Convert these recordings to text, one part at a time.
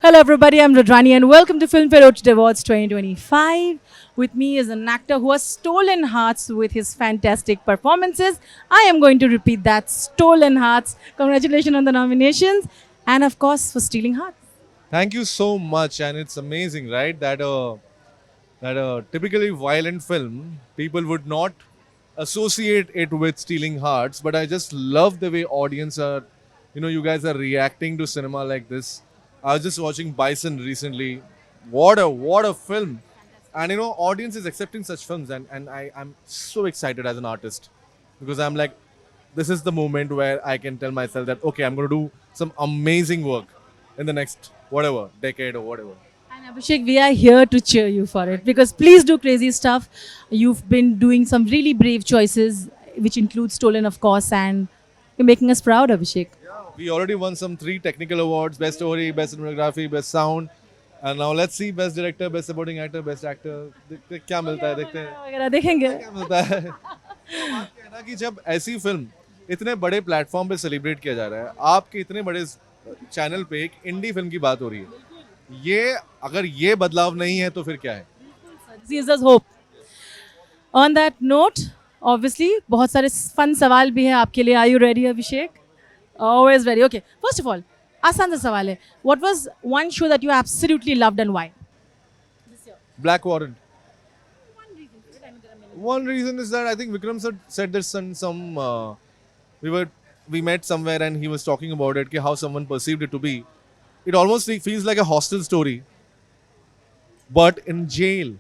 Hello everybody, I'm Rodrani and welcome to Filmfare OTT Awards 2025. With me is an actor who has stolen hearts with his fantastic performances. I am going to repeat that, stolen hearts. Congratulations on the nominations and of course for stealing hearts. Thank you so much, and it's amazing, right? That a typically violent film, people would not associate it with stealing hearts, but I just love the way audience are, you guys are reacting to cinema like this. I was just watching Bison recently. What a film! And audience is accepting such films, and I'm so excited as an artist because I'm like, this is the moment where I can tell myself that okay, I'm going to do some amazing work in the next whatever decade or whatever. And Abhishek, we are here to cheer you for it because please do crazy stuff. You've been doing some really brave choices, which include Stolen, of course, and you're making us proud, Abhishek. We already won some three technical awards: best story, best cinematography, best sound, and now let's see best director, best supporting actor, best actor. देखते हैं क्या मिलता है, देखते हैं वगैरह देखेंगे. क्या मिलता है. बात ये है ना कि जब ऐसी फिल्म इतने बड़े प्लेटफॉर्म पे सेलिब्रेट किया जा रहा है, आपके इतने बड़े चैनल पे एक इंडी फिल्म की बात हो रही है, ये अगर ये बदलाव नहीं है तो फिर क्या है. Gives us hope. On that note, obviously, बहुत सारे fun सवाल भी हैं आपके लिए. Are you ready, Abhishek? Always ready. Okay. First of all, आसान सा सवाल है. What was one show that you absolutely loved and why? Black Warrant. One reason is that I think Vikram sir said this in some we met somewhere and he was talking about it, how someone perceived it to be. It almost feels like a hostel story, but in jail.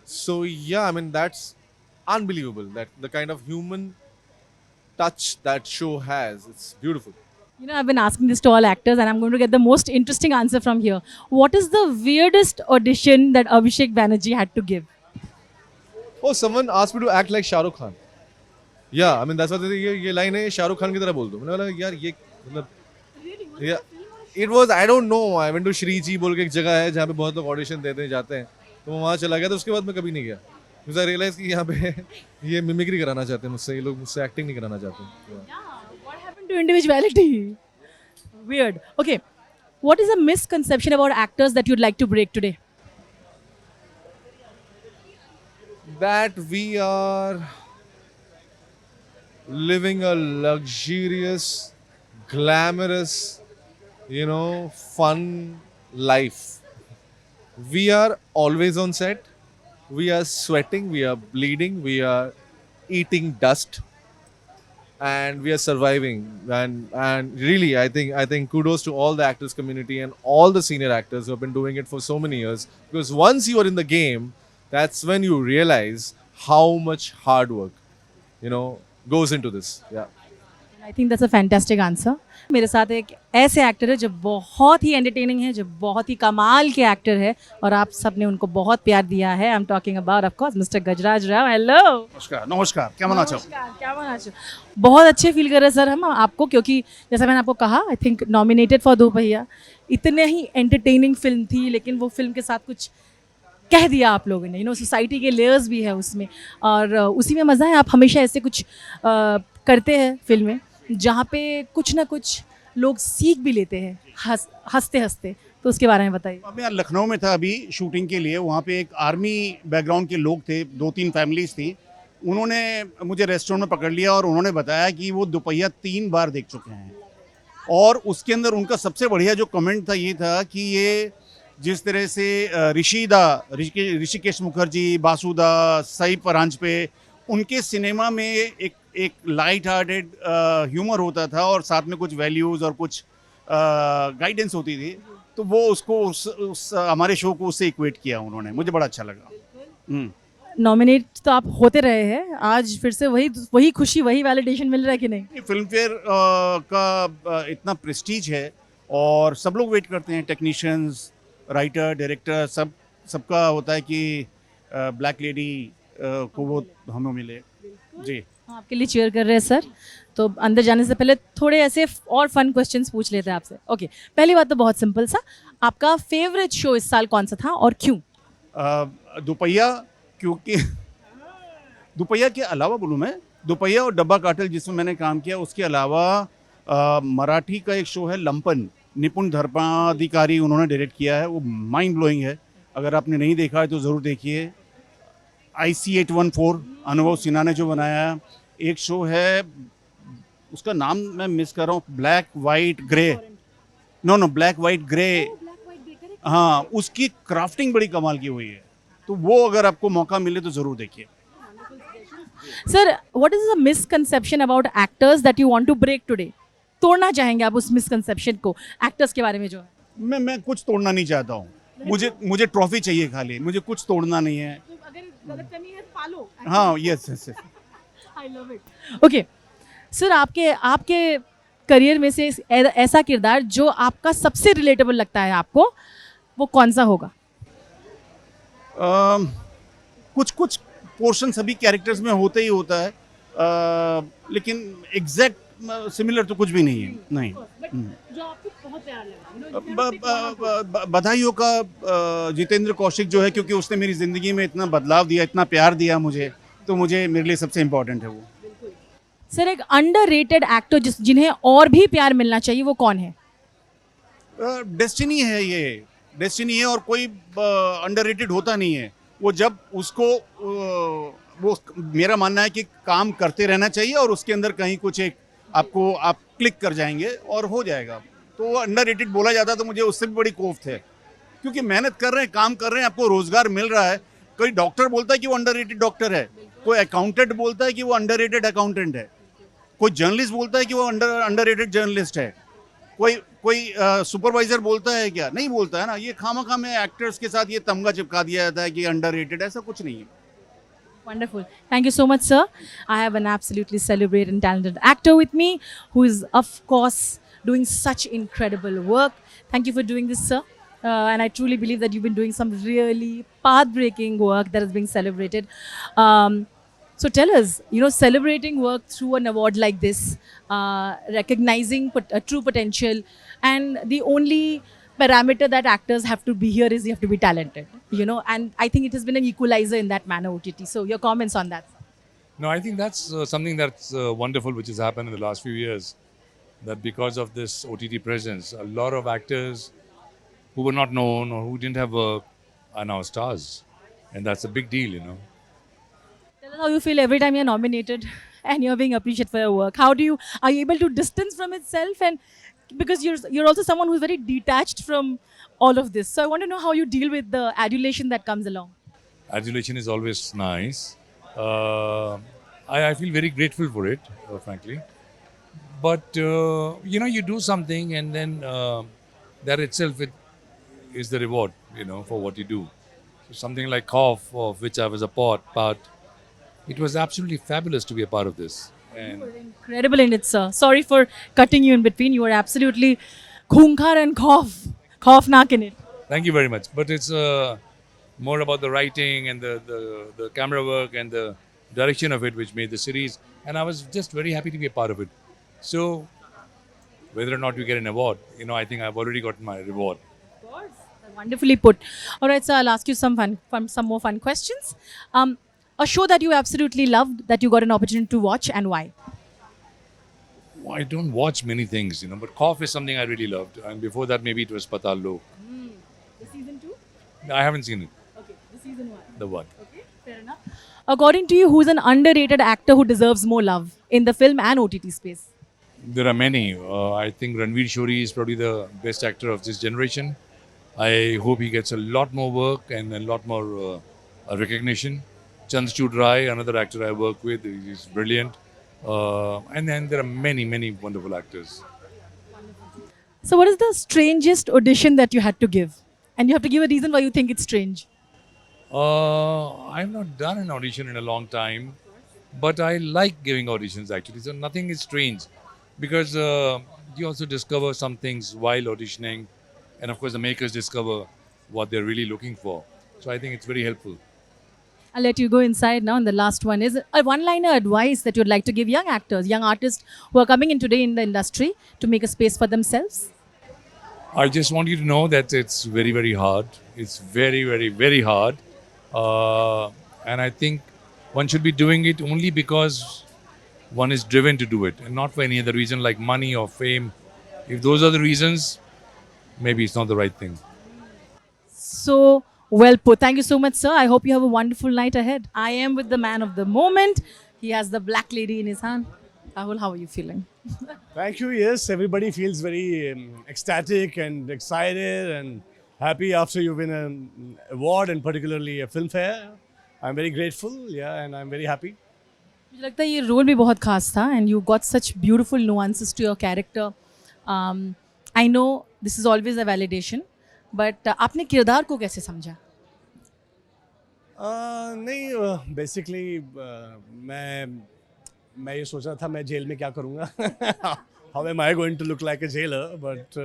So yeah, I mean that's unbelievable. That the kind of human touch that show has. It's beautiful. You know, I've been asking this to all actors, and I'm going to get the most interesting answer from here. What is the weirdest audition that Abhishek Banerjee had to give? Oh, someone asked me to act like Shah Rukh Khan. Yeah, I mean that's what ये line है, शाहरुख खान की तरह बोल दो. मैंने बोला यार ये मतलब yeah, it was I don't know. I went to Shri जी बोल के एक जगह है जहाँ पे बहुत लोग ऑडिशन देते जाते हैं. तो मैं वहाँ चला गया, तो उसके बाद मैं कभी नहीं गया. Because I realized कि यहाँ पे ये मिमिक्री कराना चाहते हैं मुझसे, ये लोग मुझसे एक्टिंग नहीं कराना चाहते. What happened to individuality? Weird. Okay. What is a misconception about actors that you'd like to break today? That we are living a luxurious, glamorous, fun life. We are always on set. We are sweating, we are bleeding, we are eating dust, and we are surviving. And really, I think kudos to all the actors community and all the senior actors who have been doing it for so many years. Because once you are in the game, that's when you realize how much hard work, goes into this. Yeah. I think that's a fantastic answer. मेरे साथ एक ऐसे actor है जो बहुत ही entertaining है, जो बहुत ही कमाल के एक्टर है और आप सबने उनको बहुत प्यार दिया है. आई am talking about of course mister Gajraj Rao. Hello. नमस्कार नमस्कार केमन आছো? क्या मना छो? बहुत अच्छे फील कर रहे हैं सर हम आपको, क्योंकि जैसा मैंने आपको कहा, आई थिंक नॉमिनेटेड फॉर दो पहिया. इतने ही एंटरटेनिंग फिल्म थी, लेकिन वो फिल्म के साथ कुछ कह दिया आप लोगों ने. सोसाइटी के लेयर्स भी है उसमें, और उसी में मज़ा है. आप हमेशा ऐसे कुछ करते हैं फिल्में जहाँ पे कुछ ना कुछ लोग सीख भी लेते हैं हंसते हंसते. तो उसके बारे में बताइए. अब मैं लखनऊ में था अभी शूटिंग के लिए. वहाँ पे एक आर्मी बैकग्राउंड के लोग थे, 2-3 फैमिलीज थी. उन्होंने मुझे रेस्टोरेंट में पकड़ लिया और उन्होंने बताया कि वो दोपहिया 3 बार देख चुके हैं. और उसके अंदर उनका सबसे बढ़िया जो कमेंट था ये था कि ये जिस तरह से ऋषिकेश मुखर्जी, बासुदा, सई परांजपे, उनके सिनेमा में एक लाइट हार्टेड ह्यूमर होता था और साथ में कुछ वैल्यूज़ और कुछ गाइडेंस होती थी. तो वो उसको उस हमारे शो को उससे इक्वेट किया उन्होंने. मुझे बड़ा अच्छा लगा. नॉमिनेट तो आप होते रहे हैं, आज फिर से वही खुशी, वही वैलिडेशन मिल रहा है कि नहीं? फिल्म फेयर का इतना प्रेस्टीज है और सब लोग वेट करते हैं. टेक्नीशियंस, राइटर, डायरेक्टर, सबका होता है कि ब्लैक लेडी को वो हमें मिले. जी हम आपके लिए चीयर कर रहे हैं सर. तो अंदर जाने से पहले थोड़े ऐसे और फन क्वेश्चंस पूछ लेते हैं आपसे. ओके, पहली बात तो बहुत सिंपल सा, आपका फेवरेट शो इस साल कौन सा था और क्यों? दोपहिया, क्योंकि दोपहिया के अलावा बोलूँ मैं, दोपहिया और डब्बा काटल जिसमें मैंने काम किया, उसके अलावा मराठी का एक शो है लंपन, निपुण धर्माधिकारी उन्होंने डायरेक्ट किया है, वो माइंड ब्लोइंग है। अगर आपने नहीं देखा है तो ज़रूर देखिए। IC814 अनुभव सिन्हा ने जो बनाया है। एक शो है, उसका नाम मैं मिस कर रहा हूँ, black white grey, no black white grey, हाँ, उसकी क्राफ्टिंग बड़ी कमाल की हुई है, तो वो अगर आपको मौका मिले तो ज़रूर देखिए। Sir, what is the misconception about actors that you want to break today? तोड़ना चाहेंगे आप उस मिसकंसेप्शन को एक्टर्स के बारे में जो है? मैं कुछ तोड़ना नहीं चाहता हूँ, मुझे ट्रॉफी चाहिए खाली, मुझे कुछ तोड़ना नहीं है। तो अगर गलतफहमी है तो पालो। हाँ, yes. I love it. Okay sir, आपके करियर में से ऐसा किरदार जो आपका सबसे रिलेटेबल लगता है आपको, वो कौन सा होगा? कुछ पोर्शन सभी कैरेक्टर्स में होता ही होता है, लेकिन एग्जैक्ट सिमिलर तो कुछ भी नहीं है, नहीं। जो आपको बहुत प्यारा लगा, बधाई हो का जितेंद्र कौशिक जो है, क्योंकि उसने मेरी ज़िंदगी में इतना बदलाव दिया, इतना प्यार दिया मुझे, तो मुझे मेरे लिए सबसे इम्पोर्टेंट है वो। सर, एक अंडररेटेड एक्टर जिन्हें और भी प्यार मिलना चाहिए, वो कौन है? डेस्टिनी है, ये डेस्टिनी है, और कोई अंडररेटेड होता नहीं है। वो जब उसको वो मेरा मानना है कि काम करते रहना चाहिए, और उसके अंदर कहीं कुछ एक आप क्लिक कर जाएंगे और हो जाएगा। तो अंडररेटेड बोला जाता तो मुझे उससे भी बड़ी कोफ्त है, क्योंकि मेहनत कर रहे हैं, काम कर रहे हैं, आपको रोजगार मिल रहा है। कोई डॉक्टर बोलता है कि वो अंडररेटेड डॉक्टर है, कोई अकाउंटेंट बोलता है कि वो अंडररेटेड अकाउंटेंट है, कोई जर्नलिस्ट बोलता है कि वो अंडररेटेड जर्नलिस्ट है, कोई सुपरवाइजर बोलता है क्या? नहीं बोलता है ना। ये खामखा में एक्टर्स के साथ ये तमगा चिपका दिया जाता है कि अंडररेटेड, ऐसा कुछ नहीं है। Wonderful. Thank you so much, sir. I have an absolutely celebrated and talented actor with me who is, of course, doing such incredible work. Thank you for doing this, sir. And I truly believe that you've been doing some really path-breaking work that is being celebrated. So tell us, celebrating work through an award like this, recognizing true potential, and the only parameter that actors have to be here is you have to be talented, and I think it has been an equalizer in that manner, OTT. So your comments on that? No, I think that's something that's wonderful, which has happened in the last few years. That because of this OTT presence, a lot of actors who were not known or who didn't have work are now stars, and that's a big deal, Tell us how you feel every time you're nominated and you're being appreciated for your work. Are you able to distance from itself, and because you're also someone who's very detached from all of this, so I want to know how you deal with the adulation that comes along. Adulation is always nice. I feel very grateful for it, frankly. But you do something, and then that itself is the reward, for what you do. So something like Cough, of which I was a part. It was absolutely fabulous to be a part of this. And Incredible in it, sir. Sorry for cutting you in between. You were absolutely Khoonkar and Cough Nak in it. thank you very much. But it's more about the writing and the camera work and the direction of it, which made the series. And I was just very happy to be a part of it. So whether or not you get an award, I think I've already gotten my reward. Of course. Wonderfully put. All right, sir, I'll ask you some more fun questions. A show that you absolutely loved that you got an opportunity to watch, and why? I don't watch many things, but Cough is something I really loved. And before that, maybe it was Patal Lok. The season 2? I haven't seen it, Okay, the season 1. the one. Okay, fair enough. According to you, who's an underrated actor who deserves more love in the film and OTT space? There are many. I think Ranveer Shori is probably the best actor of this generation. I hope he gets a lot more work and a lot more recognition. Chandrachud Rai, another actor I work with, he's brilliant. And then there are many, many wonderful actors. So, what is the strangest audition that you had to give? And you have to give a reason why you think it's strange. I've not done an audition in a long time, but I like giving auditions actually. So nothing is strange, because you also discover some things while auditioning, and of course the makers discover what they're really looking for. So I think it's very helpful. I'll let you go inside now. And the last one is a one-liner advice that you'd like to give young actors, young artists who are coming in today in the industry to make a space for themselves. I just want you to know that it's very, very hard. It's very, very, very hard. And I think one should be doing it only because one is driven to do it, and not for any other reason like money or fame. If those are the reasons, maybe it's not the right thing. So well put. Thank you so much, sir. I hope you have a wonderful night ahead. I am with the man of the moment. He has the black lady in his hand. Rahul, how are you feeling? Thank you. Yes, everybody feels very ecstatic and excited and happy after you win an award and particularly a filmfare. I'm very grateful, yeah, and I'm very happy. मुझे लगता है ये role भी बहुत खास था and you got such beautiful nuances to your character. I know this is always a validation, but आपने किरदार को कैसे समझा? नहीं, बेसिकली मैं ये सोच रहा था मैं जेल में क्या करूँगा. How am I going to look like a jailer, but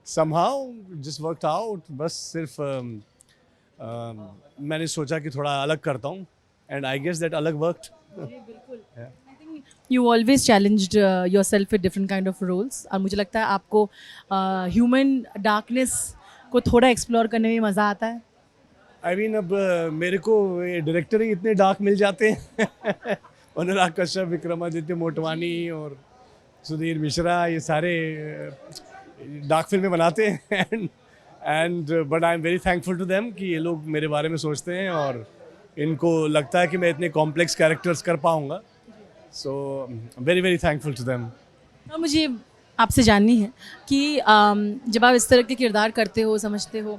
somehow just worked out. बस सिर्फ मैंने सोचा कि थोड़ा अलग करता हूँ एंड आई गेस दैट अलग worked. You always challenged yourself with different kind of roles, और मुझे लगता है आपको ह्यूमन डार्कनेस को थोड़ा एक्सप्लोर करने में मज़ा आता है. आई मीन अब मेरे को ये डायरेक्टर ही इतने डार्क मिल जाते हैं. अनुराग कश्यप, विक्रमादित्य मोटवानी और सुधीर मिश्रा, ये सारे डार्क फिल्में बनाते हैं. And but I am very thankful to them कि ये लोग मेरे बारे में सोचते हैं और इनको लगता है कि मैं इतने कॉम्प्लेक्स कैरेक्टर्स कर पाऊँगा. So very very thankful to them. और मुझे आपसे जाननी है कि जब आप इस तरह के किरदार करते हो, समझते हो,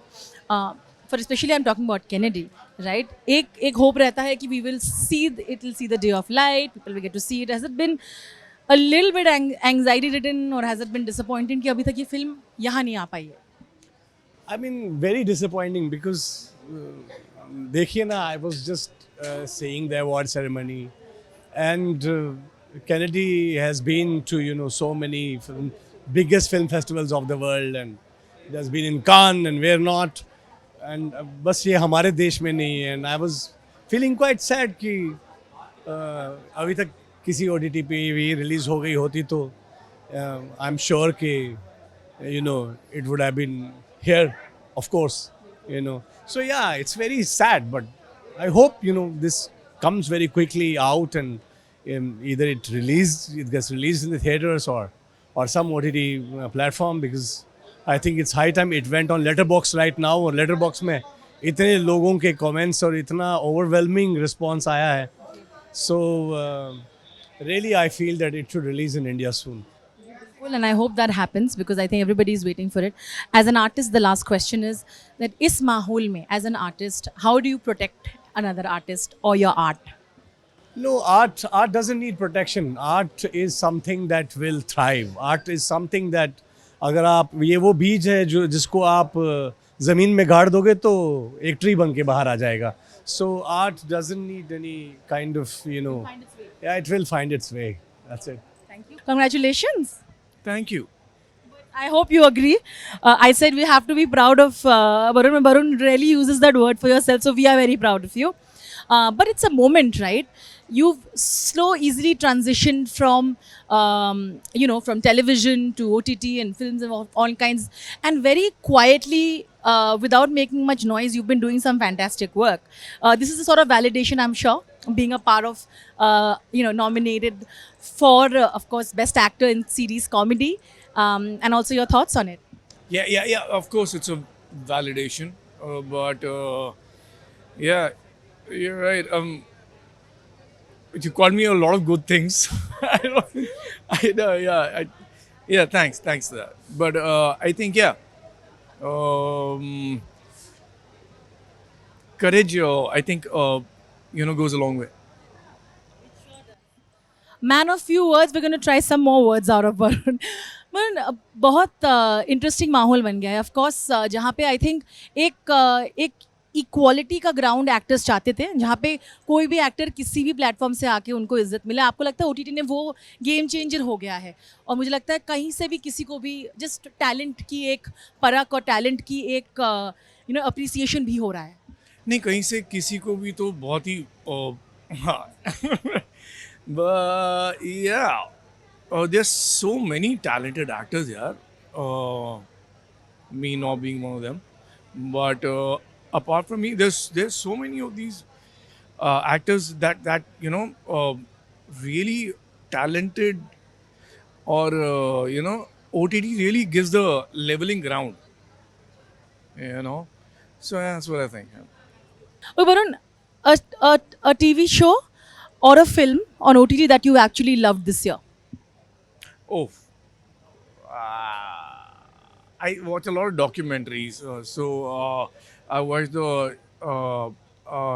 for specially I am talking about Kennedy, right, एक होप रहता है कि we will see it will see the day of light, people will get to see it. Has it been a little bit anxiety ridden और has it been disappointing कि अभी तक ये film यहाँ नहीं आ पाई है? I mean, very disappointing because देखिए ना, I was just seeing the award ceremony, and Kennedy has been to so many biggest film festivals of the world, and it has been in Cannes and where not, and बस ये हमारे देश में नहीं है. And I was feeling quite sad कि अभी तक किसी OTT पे भी रिलीज हो गई होती तो I'm sure कि it would have been here, of course. So yeah, it's very sad, but I hope this comes very quickly out, and either it gets released in the theaters or some OTT platform, because I think it's high time it went on Letterboxd right now. और Letterboxd में इतने लोगों के comments और इतना overwhelming response आया है. So really I feel that it should release in India soon. And I hope that happens because I think everybody is waiting for it. As an artist, the last question is that is mahol mein, as an artist, how do you protect another artist or your art? No, art doesn't need protection. Art is something that will thrive. Art is something that अगर आप ये वो बीज है जिसको आप ज़मीन में गाड़ दोगे तो एक ट्री बन के बाहर आ जाएगा. So art doesn't need any kind of yeah, it will find its way. That's it. Thank you. Congratulations. Thank you. I hope you agree. I said we have to be proud of Barun. Barun really uses that word for yourself, so we are very proud of you. But it's a moment, right? You've easily transitioned from, from television to OTT and films of all kinds, and very quietly, without making much noise, you've been doing some fantastic work. This is a sort of validation, I'm sure, being a part of, nominated for, of course, Best Actor in Series Comedy, and also your thoughts on it. Yeah. Of course, it's a validation, but yeah, you're right. You called me a lot of good things. I know. Yeah. Thanks for that. But I think courage. I think goes a long way. Man of few words, we're going to try some more words out of Varun. Varun, बहुत interesting माहौल बन गया है. Of course जहाँ पे I think एक equality का ground actors चाहते थे, जहाँ पे कोई भी एक्टर किसी भी प्लेटफॉर्म से आके उनको इज्जत मिले. आपको लगता है OTT ने वो गेम चेंजर हो गया है? और मुझे लगता है कहीं से भी किसी को भी जस्ट टैलेंट की एक परख और टैलेंट की एक अप्रिसिएशन भी हो रहा है. नहीं, कहीं से किसी को भी तो बहुत ही but yeah, there's so many talented actors here. Me not being one of them, but apart from me, there's so many of these actors that really talented, or OTT really gives the leveling ground. you know. So yeah, that's what I think. Yeah. Oh, Varun, a TV show or a film on OTT that you actually loved this year? Oh, I watch a lot of documentaries. I watched the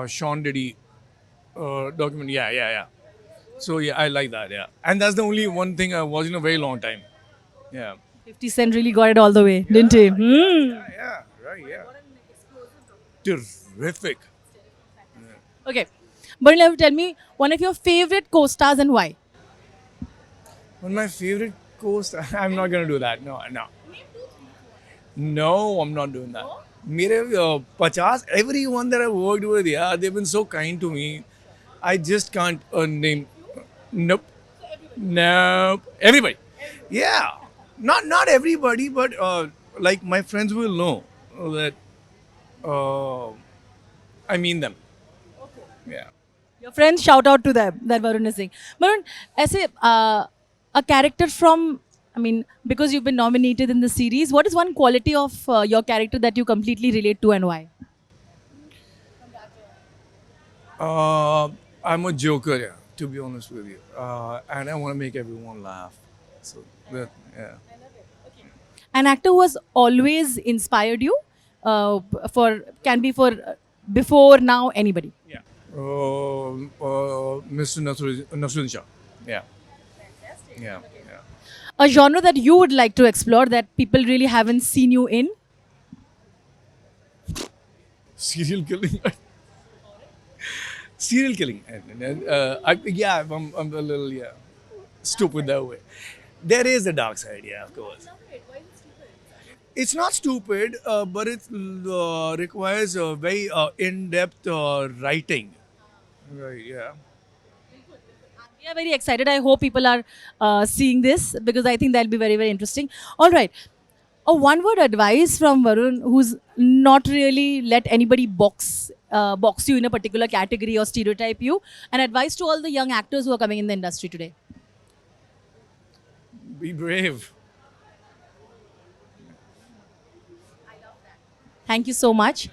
Sean Diddy documentary. Yeah, yeah, yeah. So yeah, I like that. Yeah, and that's the only one thing I watched in a very long time. Yeah. 50 Cent really got it all the way, didn't he? Hmm. Yeah. Right. Yeah. Terrific. Okay. Varun, now tell me one of your favorite co-stars and why? One of my favorite coast. I'm not gonna do that. No, no. No, I'm not doing that. मेरे 50 everyone that I worked with, yeah, they've been so kind to me. I just can't name. Nope. Nope. Everybody. Yeah. Not everybody, but like my friends will know that I mean them. Yeah. Your friends, shout out to them, that Varun is saying. Varun, ऐसे a character from, I mean, because you've been nominated in the series, what is one quality of your character that you completely relate to and why? I'm a joker, yeah, to be honest with you. And I want to make everyone laugh. So, that, yeah. An actor who has always inspired you for, can be for before, now, anybody. Yeah. Mr. Nasruddin Shah. Yeah. Yeah. Yeah. A genre that you would like to explore that people really haven't seen you in? Serial killing. Serial killing. I'm a little, yeah, stupid that way. There is a dark side, yeah, of course. It's not stupid, but it requires a very in-depth writing. Right, yeah. We are very excited. I hope people are seeing this because I think that'll be very, very interesting. All right. A one-word advice from Varun, who's not really let anybody box you in a particular category or stereotype you. An advice to all the young actors who are coming in the industry today. Be brave. Thank you so much.